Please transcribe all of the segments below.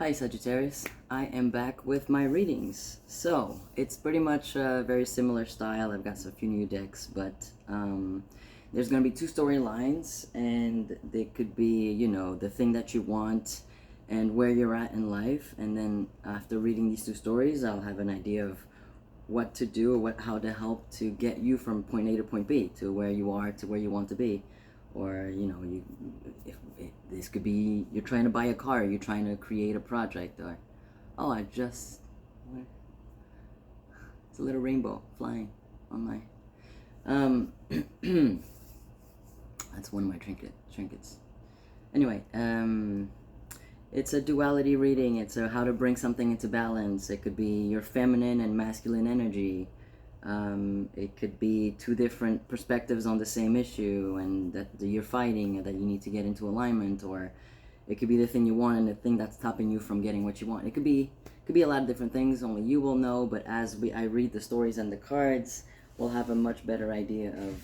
Hi Sagittarius, I am back with my readings. So, it's pretty much a very similar style. I've got a few new decks, but there's going to be two storylines, and they could be, the thing that you want and where you're at in life. And then after reading these two stories, I'll have an idea of what to do or how to help to get you from point A to point B, to where you are to where you want to be. Or if this could be you're trying to buy a car, you're trying to create a project, or it's a little rainbow flying on my that's one of my trinkets. Anyway, it's a duality reading. It's a how to bring something into balance. It could be your feminine and masculine energy. It could be two different perspectives on the same issue, and that you're fighting, and that you need to get into alignment. Or it could be the thing you want and the thing that's stopping you from getting what you want. It could be a lot of different things. Only you will know. But as I read the stories and the cards, we'll have a much better idea of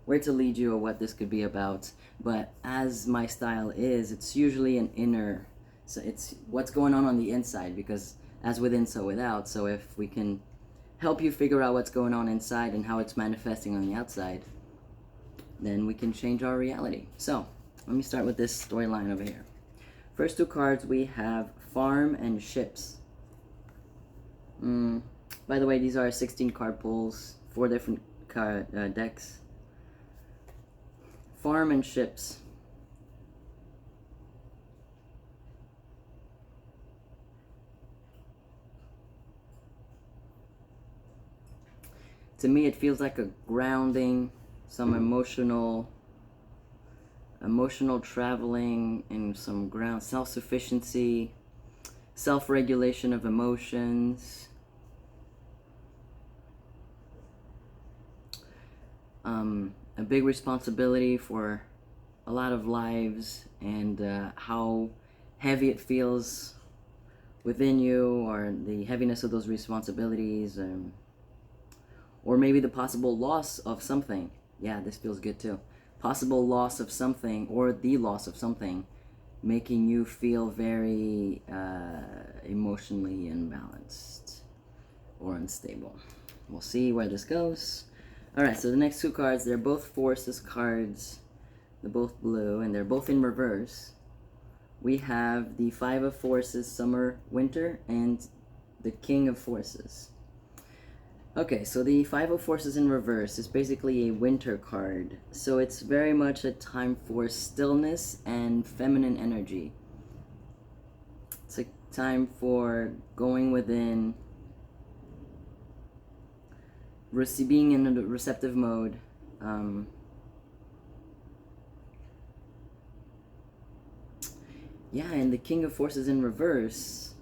where to lead you or what this could be about. But as my style is, it's usually an inner. So it's what's going on the inside, because as within, so without. So if we can help you figure out what's going on inside and how it's manifesting on the outside, then we can change our reality. So let me start with this storyline over here. First two cards, we have Farm and Ships. By the way, these are 16 card pulls, 4 different card decks. Farm and Ships. To me, it feels like a grounding, some emotional traveling, and some ground, self-sufficiency, self-regulation of emotions. A big responsibility for a lot of lives, and how heavy it feels within you, or the heaviness of those responsibilities. Or maybe the possible loss of something. Yeah, this feels good too. Possible loss of something, or the loss of something, making you feel very emotionally imbalanced or unstable. We'll see where this goes. Alright, so the next two cards, they're both Forces cards. They're both blue, and they're both in reverse. We have the Five of Forces, Summer, Winter, and the King of Forces. Okay, so the Five of Forces in reverse is basically a winter card. So it's very much a time for stillness and feminine energy. It's a time for going within, being in a receptive mode. Yeah, and the King of Forces in reverse.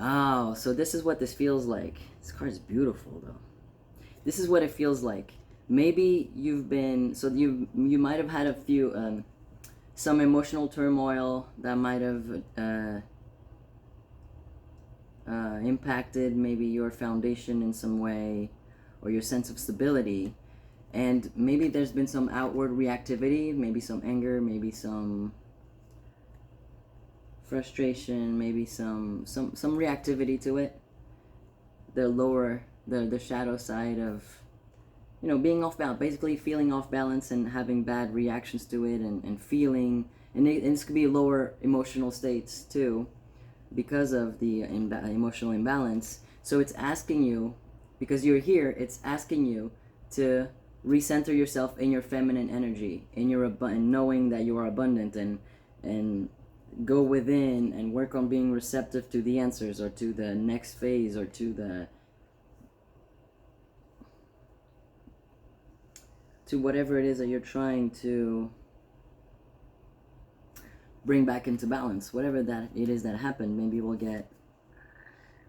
Oh, so this is what this feels like. This card is beautiful, though. This is what it feels like. Maybe you've been, so you might have had a few, some emotional turmoil that might have impacted maybe your foundation in some way, or your sense of stability. And maybe there's been some outward reactivity, maybe some anger, maybe some frustration, maybe some reactivity to it. The shadow side of, being off balance, basically feeling off balance and having bad reactions to it, and feeling, and this could be lower emotional states too, because of the emotional imbalance. So it's asking you, because you're here, it's asking you to recenter yourself in your feminine energy, in your knowing that you are abundant, and go within and work on being receptive to the answers, or to the next phase, or to whatever it is that you're trying to bring back into balance. Whatever that it is that happened, maybe we'll get,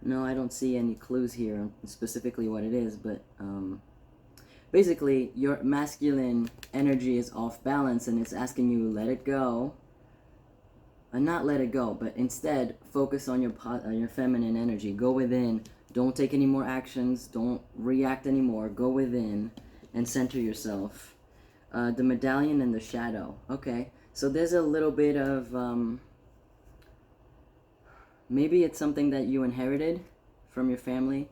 no, I don't see any clues here on specifically what it is, but basically your masculine energy is off balance, and it's asking you, let it go. And not let it go, but instead focus on your feminine energy. Go within. Don't take any more actions. Don't react anymore. Go within and center yourself. The medallion and the shadow. Okay, so there's a little bit of Maybe it's something that you inherited from your family.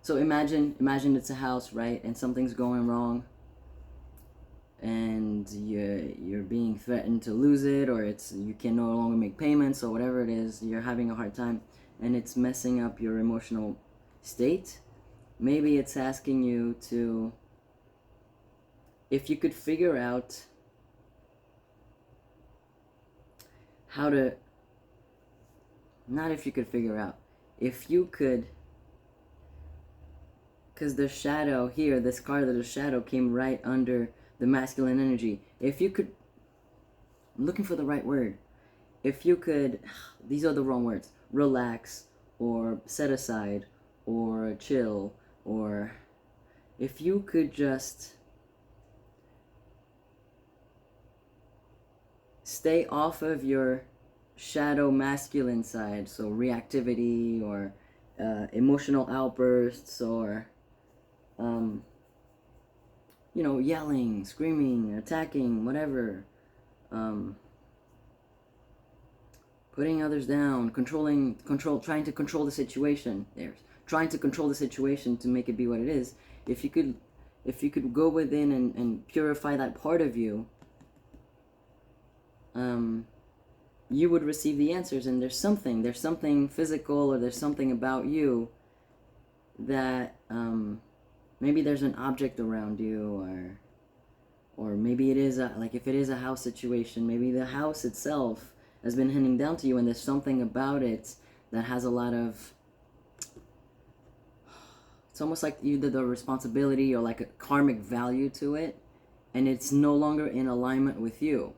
So imagine it's a house, right? And something's going wrong, and you're being threatened to lose it, or it's you can no longer make payments, or whatever it is. You're having a hard time, and it's messing up your emotional state. Maybe it's asking you to, if you could figure out how to, not if you could figure out, if you could, because the shadow here, this card of the shadow came right under the masculine energy. If you could, I'm looking for the right word. If you could, these are the wrong words, relax, or set aside, or chill, or if you could just stay off of your shadow masculine side, so reactivity, or emotional outbursts, or you know, yelling, screaming, attacking, whatever, putting others down, trying to control the situation. Trying to control the situation to make it be what it is. If you could go within and purify that part of you, you would receive the answers. And there's something physical, or there's something about you that maybe there's an object around you, or maybe it is like if it is a house situation, maybe the house itself has been handing down to you, and there's something about it that has a lot of, it's almost like either the responsibility or like a karmic value to it, and it's no longer in alignment with you.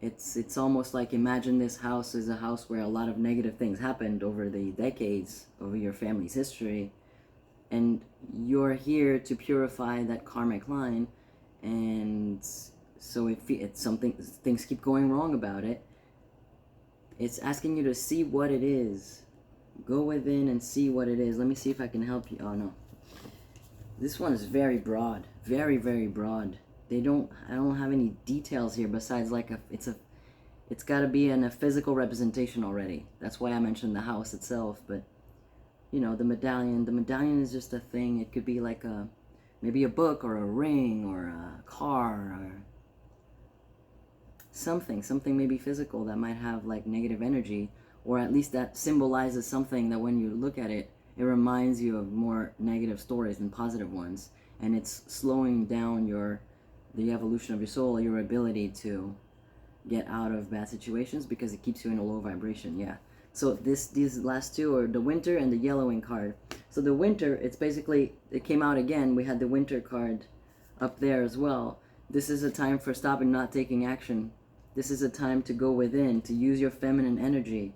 It's almost like, imagine this house is a house where a lot of negative things happened over the decades, over your family's history, and you're here to purify that karmic line. And so if it's something, things keep going wrong about it, it's asking you to see what it is. Go within and see what it is. Let me see if I can help you. Oh no, this one is very broad, very, very broad. I don't have any details here besides like it's got to be in a physical representation already. That's why I mentioned the house itself. But you know, the medallion is just a thing. It could be like maybe a book, or a ring, or a car, or something maybe physical that might have like negative energy, or at least that symbolizes something that when you look at it, it reminds you of more negative stories than positive ones, and it's slowing down the evolution of your soul, your ability to get out of bad situations, because it keeps you in a low vibration. Yeah. So these last two are the winter and the yellowing card. So the winter, it's basically, it came out again. We had the winter card up there as well. This is a time for stopping, not taking action. This is a time to go within, to use your feminine energy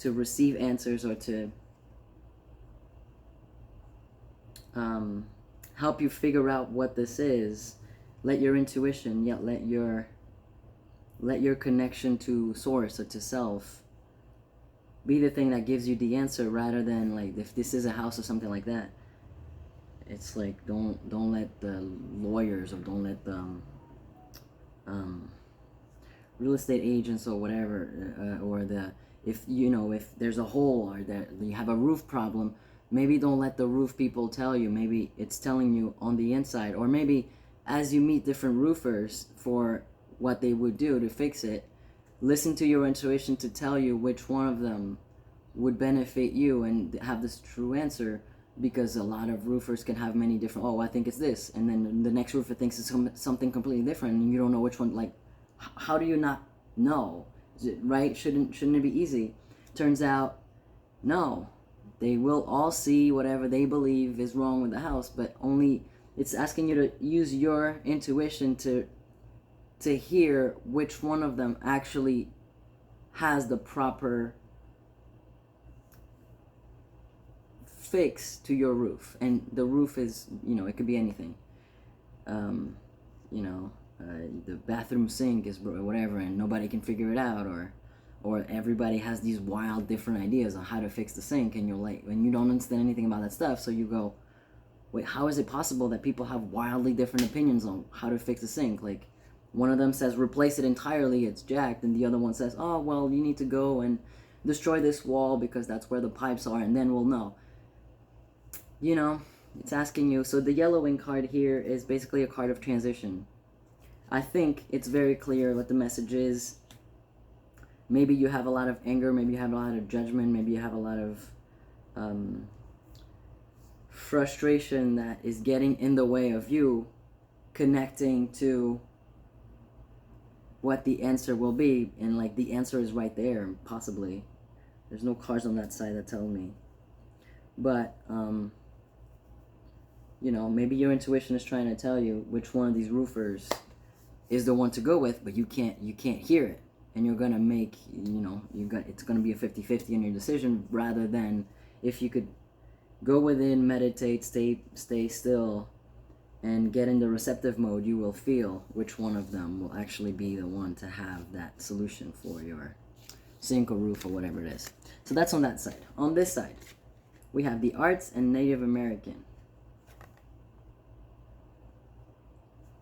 to receive answers, or to help you figure out what this is. Let your intuition, let your connection to source or to self be the thing that gives you the answer, rather than like if this is a house or something like that. It's like don't let the lawyers, or don't let the real estate agents or whatever, or if there's a hole, or that you have a roof problem, maybe don't let the roof people tell you. Maybe it's telling you on the inside, or maybe as you meet different roofers for what they would do to fix it, listen to your intuition to tell you which one of them would benefit you and have this true answer. Because a lot of roofers can have many different, I think it's this, and then the next roofer thinks it's something completely different, and you don't know which one. Like, how do you not know? Right? Shouldn't it be easy? Turns out, no. They will all see whatever they believe is wrong with the house, but only it's asking you to use your intuition to hear which one of them actually has the proper fix to your roof. And the roof is, it could be anything. The bathroom sink is whatever, and nobody can figure it out, or everybody has these wild different ideas on how to fix the sink, and you're like, when you don't understand anything about that stuff, so you go, wait, how is it possible that people have wildly different opinions on how to fix the sink? Like, one of them says replace it entirely, it's jacked, and the other one says, oh well, you need to go and destroy this wall because that's where the pipes are, and then we'll know. You know, it's asking you. So the yellowing card here is basically a card of transition. I think it's very clear what the message is. Maybe you have a lot of anger, maybe you have a lot of judgment, maybe you have a lot of frustration that is getting in the way of you connecting to what the answer will be. And like the answer is right there, possibly. There's no cards on that side that tell me. But, you know, maybe your intuition is trying to tell you which one of these roofers is the one to go with, but you can't hear it. And you're gonna make, you know, it's gonna be a 50-50 in your decision, rather than if you could go within, meditate, stay still, and get in the receptive mode, you will feel which one of them will actually be the one to have that solution for your sink or roof or whatever it is. So that's on that side. On this side, we have the arts and Native American.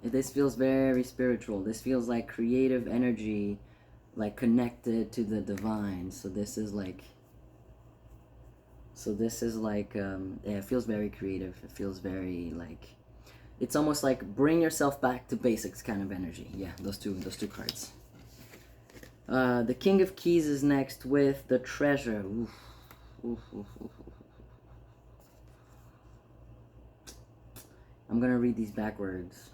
This feels very spiritual. This feels like creative energy, like connected to the divine. So this is like, yeah, it feels very creative. It feels very like, it's almost like bring yourself back to basics kind of energy. Yeah, those two cards. The King of Keys is next with the Treasure. Oof. Oof, oof, oof, oof. I'm gonna read these backwards.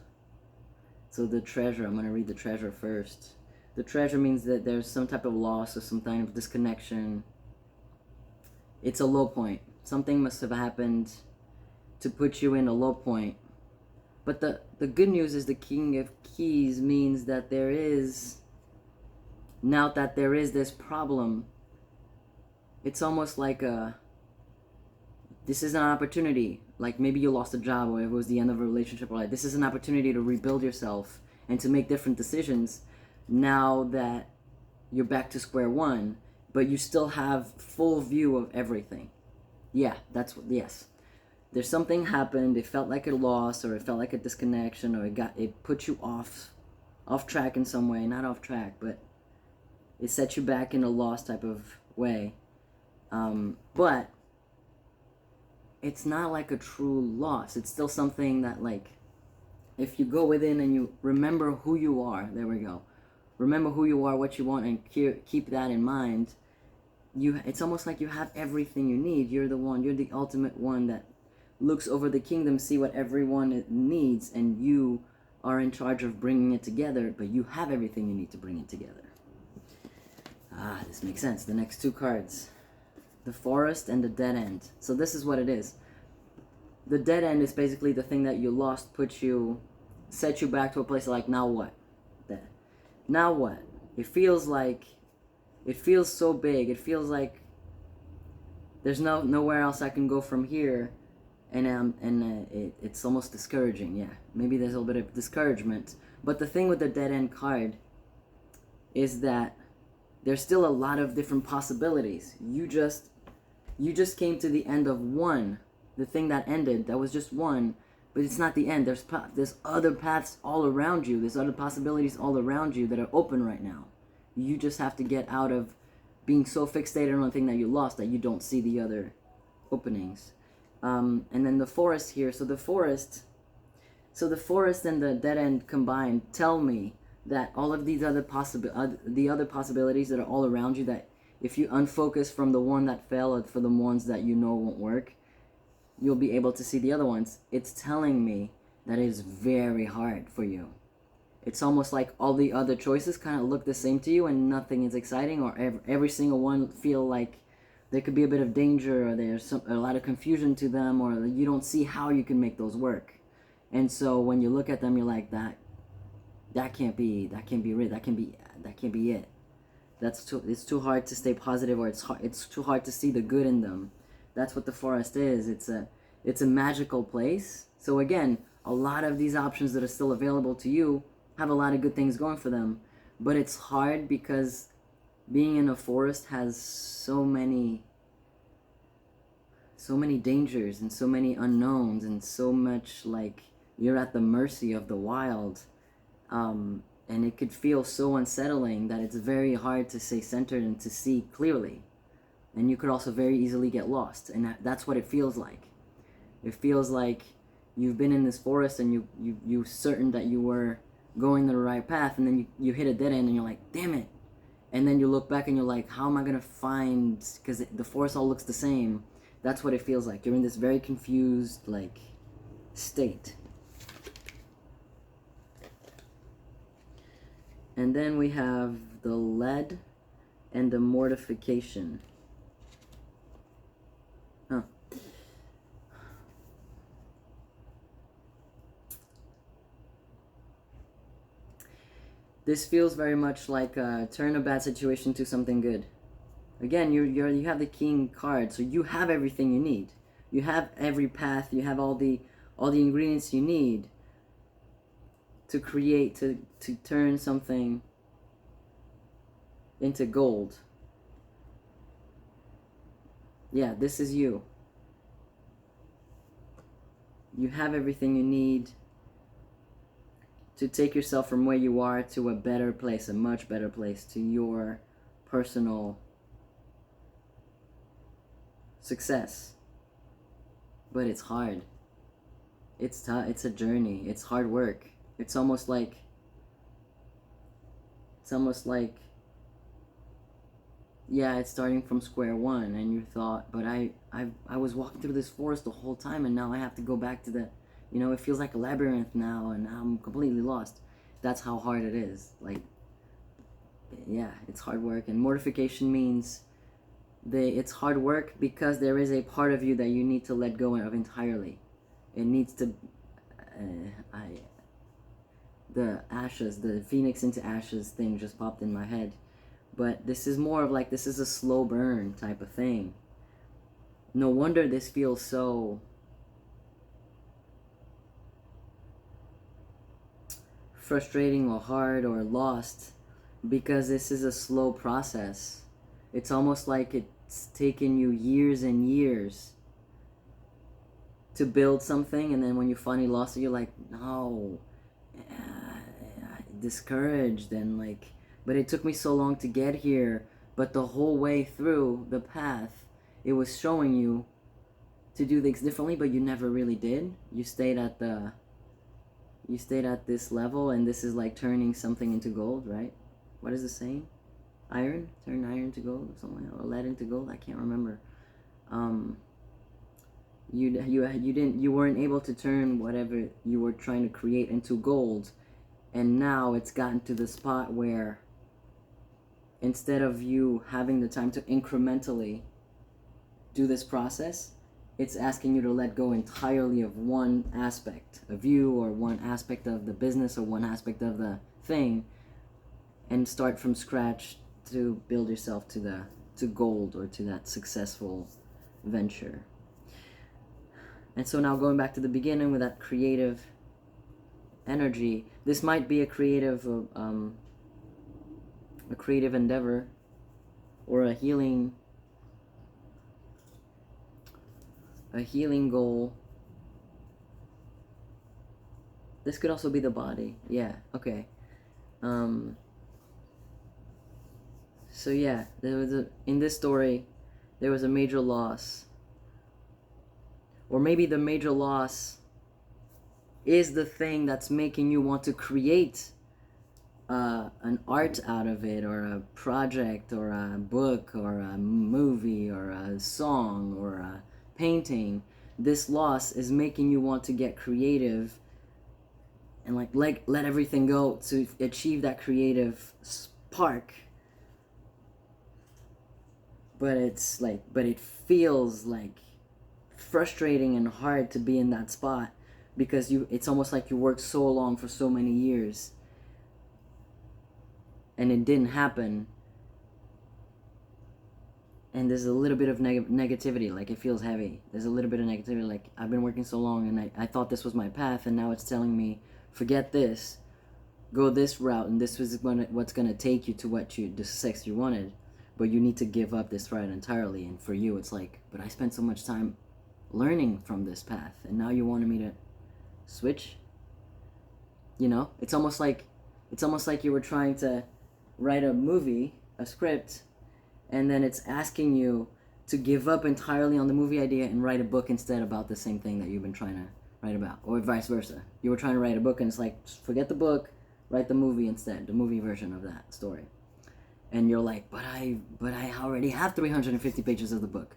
So the Treasure, I'm gonna read the Treasure first. The Treasure means that there's some type of loss or some kind of disconnection. It's a low point. Something must have happened to put you in a low point. But the good news is the King of Keys means that there is, now that there is this problem, it's almost like this is an opportunity. Like maybe you lost a job, or it was the end of a relationship, or like this is an opportunity to rebuild yourself and to make different decisions now that you're back to square one, but you still have full view of everything. Yeah, that's what, yes. There's something happened, it felt like a loss, or it felt like a disconnection, or it put you off track in some way. Not off track, but it set you back in a loss type of way. But it's not like a true loss. It's still something that, like, if you go within and you remember who you are, there we go. Remember who you are, what you want, and keep that in mind. It's almost like you have everything you need. You're the ultimate one that looks over the kingdom, see what everyone needs, and you are in charge of bringing it together, but you have everything you need to bring it together. This makes sense. The next two cards, the Forest and the Dead End. So this is what it is. The dead end is basically the thing that you lost, set you back to a place like, now what? Now what? It feels so big. It feels like there's nowhere else I can go from here. And it's almost discouraging. Yeah, maybe there's a little bit of discouragement. But the thing with the dead end card is that there's still a lot of different possibilities. You just came to the end of one. The thing that ended, that was just one, but it's not the end. There's other paths all around you. There's other possibilities all around you that are open right now. You just have to get out of being so fixated on the thing that you lost that you don't see the other openings. And then the Forest here. So the Forest and the Dead End combined tell me that all of these other possibilities that are all around you, that if you unfocus from the one that fell or for the ones that you know won't work, you'll be able to see the other ones. It's telling me that it is very hard for you. It's almost like all the other choices kind of look the same to you and nothing is exciting, or every single one feel like there could be a bit of danger, or there's a lot of confusion to them, or you don't see how you can make those work. And so when you look at them, you're like, that can't be it. It's too hard to stay positive, or it's too hard to see the good in them. That's what the Forest is. It's a magical place. So again, a lot of these options that are still available to you have a lot of good things going for them, but it's hard because being in a forest has so many dangers and so many unknowns, and so much like you're at the mercy of the wild, and it could feel so unsettling that it's very hard to stay centered and to see clearly. And you could also very easily get lost, and that's what it feels like. It feels like you've been in this forest and you certain that you were going the right path, and then you hit a dead end and you're like, damn it. And then you look back and you're like, how am I going to find, because the forest all looks the same. That's what it feels like. You're in this very confused, like, state. And then we have the lead and the mortification. Huh. This feels very much like turn a bad situation to something good. Again, you have the king card, so you have everything you need. You have every path. You have all the ingredients you need to create, to turn something into gold. Yeah, this is you. You have everything you need to take yourself from where you are to a better place, a much better place, to your personal success. But it's hard. It's tough. It's a journey. It's hard work. It's almost like yeah, it's starting from square one, and you thought, but I was walking through this forest the whole time, and now I have to go back to the, it feels like a labyrinth now, and I'm completely lost. That's how hard it is. Like, yeah, it's hard work. And mortification means it's hard work because there is a part of you that you need to let go of entirely. It needs to, the ashes, the phoenix into ashes thing just popped in my head. But this is more of like, this is a slow burn type of thing. No wonder this feels so frustrating or hard or lost, because this is a slow process. It's almost like it's taken you years and years to build something, and then when you finally lost it, you're like, no, discouraged, and like, but it took me so long to get here. But the whole way through the path, it was showing you to do things differently, but you never really did. You stayed at this level, and this is like turning something into gold, right? What is the saying? Iron? Turn iron to gold, or something like that, or lead into gold? I can't remember. You weren't able to turn whatever you were trying to create into gold, and now it's gotten to the spot where instead of you having the time to incrementally do this process, it's asking you to let go entirely of one aspect of you, or one aspect of the business, or one aspect of the thing, and start from scratch to build yourself to gold, or to that successful venture. And so now going back to the beginning with that creative energy, this might be a creative endeavor, or a healing goal. This could also be the body. Yeah, okay. So yeah, in this story, there was a major loss. Or maybe the major loss is the thing that's making you want to create an art out of it, or a project, or a book, or a movie, or a song, or a painting. This loss is making you want to get creative and like let everything go to achieve that creative spark. But it feels like frustrating and hard to be in that spot, because it's almost like you worked so long for so many years and it didn't happen, and there's a little bit of negativity. Like, it feels heavy. There's a little bit of negativity, like, I've been working so long, and I thought this was my path, and now it's telling me, forget this, go this route, and this was what's gonna take you to the success you wanted, but you need to give up this route entirely. And for you, it's like, but I spent so much time learning from this path, and now you wanted me to switch. It's almost like you were trying to write a movie, a script, and then it's asking you to give up entirely on the movie idea and write a book instead about the same thing that you've been trying to write about, or vice versa. You were trying to write a book and it's like, just forget the book, write the movie instead, the movie version of that story. And you're like, but I already have 350 pages of the book.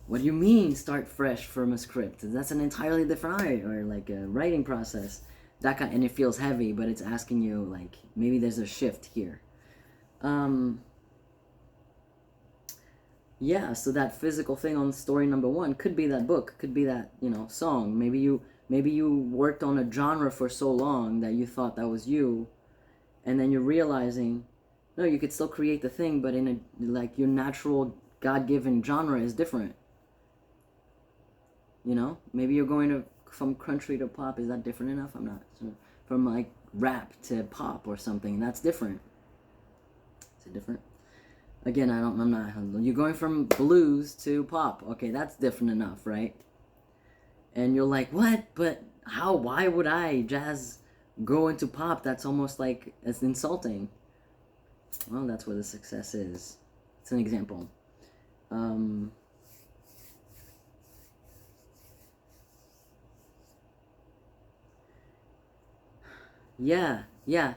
What do you mean start fresh from a script? That's an entirely different art, or like a writing process. That kind, and it feels heavy, but it's asking you like, maybe there's a shift here. Yeah, so that physical thing on story number 1 could be that book, could be that, song. Maybe you worked on a genre for so long that you thought that was you, and then you're realizing, no, you could still create the thing, but in a, like, your natural God-given genre is different. Maybe you're going from country to pop. Is that different enough? I'm not. From like rap to pop or something. That's different. Is it different? Again, I'm not. You're going from blues to pop. Okay, that's different enough, right? And you're like, what? But how? Why would I jazz go into pop? That's almost like it's insulting. Well, that's where the success is. It's an example. Yeah,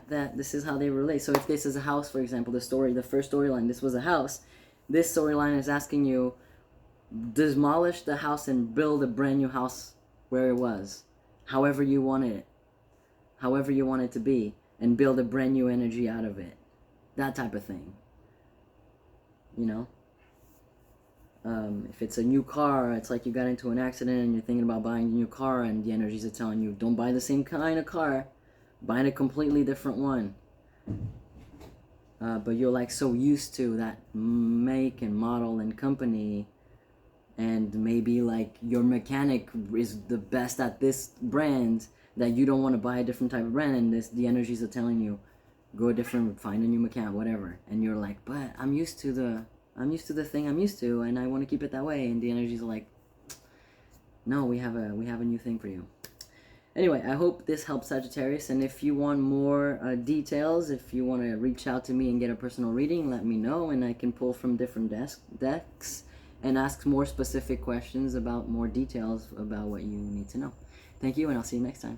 that this is how they relate. So if this is a house, for example, the first storyline, this was a house. This storyline is asking you, demolish the house and build a brand new house where it was, however you want it to be, and build a brand new energy out of it. That type of thing. If it's a new car, it's like you got into an accident and you're thinking about buying a new car, and the energies are telling you, don't buy the same kind of car. Buy a completely different one. But you're like so used to that make and model and company, and maybe like your mechanic is the best at this brand, that you don't want to buy a different type of brand, and the energies are telling you, go find a new mechanic, whatever. And you're like, but I'm used to the thing I'm used to, and I want to keep it that way. And the energies are like, no, we have a new thing for you. Anyway, I hope this helps, Sagittarius, and if you want more details, if you want to reach out to me and get a personal reading, let me know, and I can pull from different decks and ask more specific questions about more details about what you need to know. Thank you, and I'll see you next time.